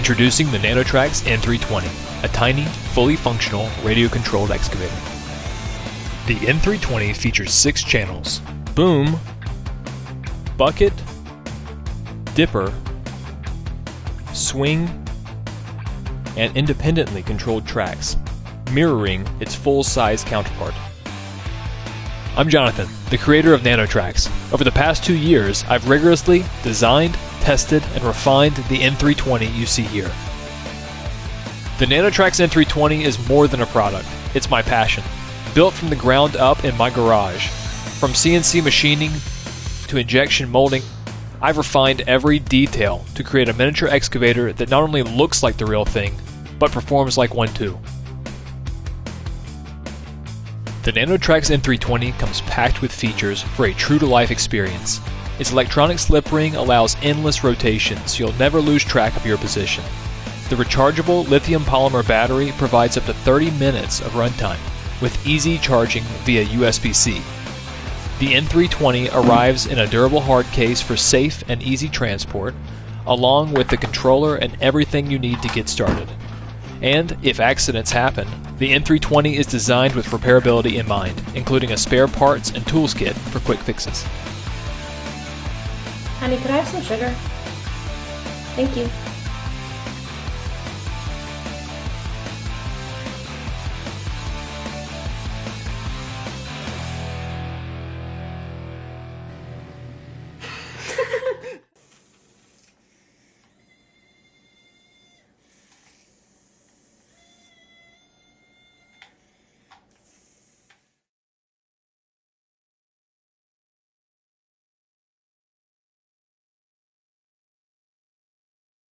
Introducing the NanoTrax N320, a tiny, fully functional, radio-controlled excavator. The N320 features 6 channels: boom, bucket, dipper, swing, and independently controlled tracks, mirroring its full-size counterpart. I'm Jonathan, the creator of NanoTrax. Over the past 2 years, I've rigorously designed, tested, and refined the N320 you see here. The NanoTrax N320 is more than a product, it's my passion. Built from the ground up in my garage. From CNC machining to injection molding, I've refined every detail to create a miniature excavator that not only looks like the real thing, but performs like one too. The NanoTrax N320 comes packed with features for a true-to-life experience. Its electronic slip ring allows endless rotation, so you'll never lose track of your position. The rechargeable lithium polymer battery provides up to 30 minutes of runtime, with easy charging via USB-C. The N320 arrives in a durable hard case for safe and easy transport, along with the controller and everything you need to get started. And if accidents happen, the N320 is designed with repairability in mind, including a spare parts and tools kit for quick fixes. Honey, could I have some sugar? Thank you.